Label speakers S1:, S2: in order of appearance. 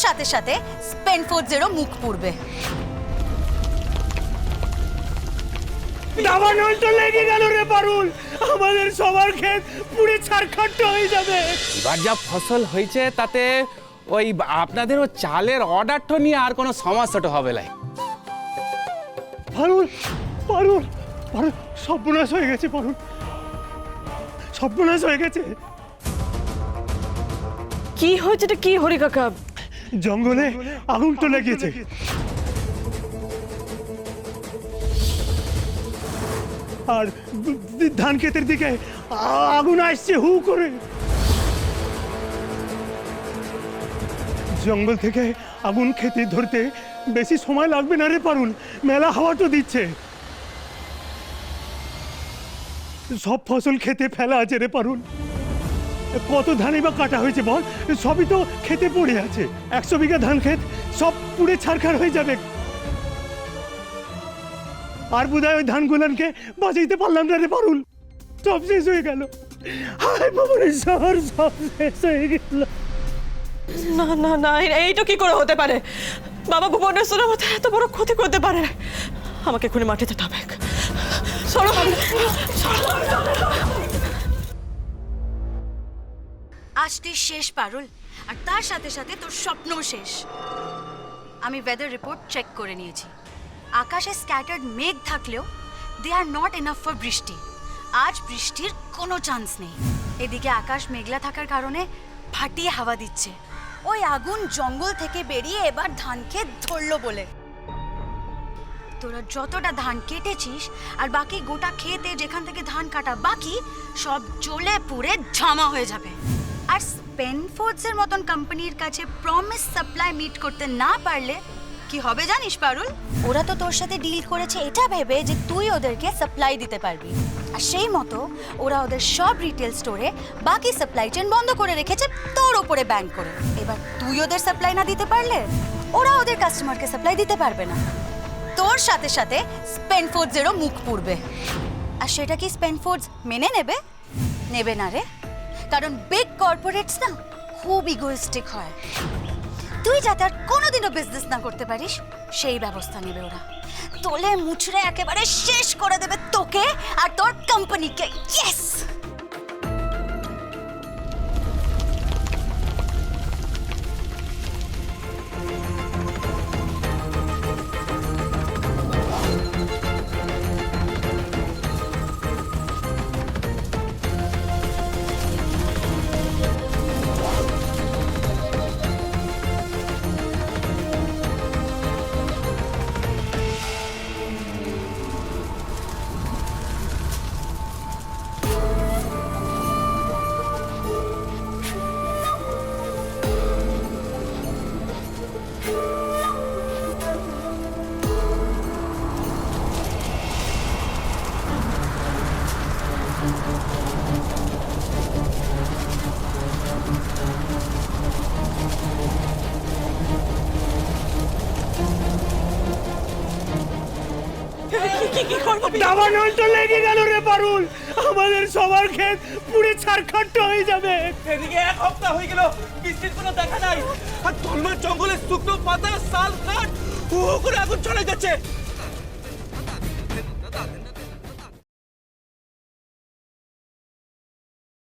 S1: সাথে সাথে স্পেনফোর্ডসেরও মুখ পুড়বে।
S2: দাবানলটা লেগে গেল রে পারুল, আমাদের সবার ক্ষেত পুড়ে ছারখাট্টা হয়ে যাবে।
S3: এবার যা ফসল হয়েছে তাতে ওই আপনাদের ওই চালের অর্ডারটা নিয়ে আর কোনো সমস্যাটা হবে না।
S2: পারুল পারুল পারুল, সর্বনাশ হয়ে গেছে পারুল, সর্বনাশ হয়ে গেছে।
S4: কি হয়েছে এটা কি হরি কাকা?
S2: জঙ্গলে আগুন তো লেগেছে, আর ধান ক্ষেতের দিকে আগুন আসছে হু করে। জঙ্গল থেকে আগুন খেতে ধরতে বেশি সময় লাগবে না রে পারুল, মেলা হাওয়া তো দিচ্ছে। সব ফসল খেতে ফেলা আছে রে পারুল, কত ধানই বা কাটা হয়েছে বল, সবই তো খেতে পড়ে আছে। 100 বিঘা ধান ক্ষেত সব পুড়ে ছারখার হয়ে যাবে। আর বোধহয় ওই ধানগুলানকে বাঁচাইতে পারলাম না রে পারুল, সব শেষ হয়ে গেল। হায় বাবারে, শহর সব শেষ হয়ে গেল।
S4: না না না, এইটা কি করে হতে পারে? বাবা ভুবনেশ্বরের মতো এত বড় ক্ষতি করতে পারে? আমাকে এক্ষুনি মাটিতে যেতে হবে। চলো
S1: আজ তুই শেষ পারুল, আর তার সাথে সাথে তোর স্বপ্নও শেষ। আমি ওয়েদার রিপোর্ট চেক করে নিয়েছি, আকাশে স্ক্যাটার্ড মেঘ থাকলেও দে আর নট এনাফ ফর বৃষ্টি। আজ বৃষ্টির কোনো চান্স নেই। এদিকে আকাশ মেঘলা থাকার কারণে ফাটিয়ে হাওয়া দিচ্ছে। ওই আগুন জঙ্গল থেকে বেরিয়ে এবার ধান ক্ষেত ধরলো বলে। তোরা যতটা ধান কেটেছিস আর বাকি গোটা ক্ষেতে যেখান থেকে ধান কাটা বাকি, সব জ্বলে পুড়ে ঝামা হয়ে যাবে। আর স্পেনফোর্ডসের মতন কোম্পানির কাছে প্রমিস সাপ্লাই মিট করতে না পারলে কি হবে জানিস পারুল? ওরা তো তোর সাথে ডিল করেছে এটা ভেবে যে তুই ওদেরকে সাপ্লাই দিতে পারবি, আর সেই মতো ওরা ওদের সব রিটেল স্টোরে বাকি সাপ্লাই চেন বন্ধ করে রেখেছে তোর ওপরে ব্যাংক করে। এবার তুই ওদের সাপ্লাই না দিতে পারলে ওরা ওদের কাস্টমারকে সাপ্লাই দিতে পারবে না। তোর সাথে সাথে স্পেনফোর্ডসেরও মুখ পুড়বে। আর সেটা কি স্পেনফোর্ডস মেনে নেবে? নেবে না রে, কারণ বিগ কর্পোরেটস না খুব ইগোইস্টিক হয়। তুই যাতে আর কোনোদিনও বিজনেস না করতে পারিস সেই ব্যবস্থা নেবে ওরা। তোলে মুচড়ে একেবারে শেষ করে দেবে তোকে আর তোর কোম্পানিকে। ইয়েস!
S2: দাবানলটা লেগে গেল রে পারুল, আমাদের সবার ক্ষেত পুড়ে ছারখাট্টা হয়ে যাবে।
S5: এদিকে 1 সপ্তাহ হয়ে গেল, বৃষ্টির কোনো দেখা নাই। আর তলমার জঙ্গলে শুকনো পাতা, শাল কাঠ হু হু করে আগুন চলে যাচ্ছে।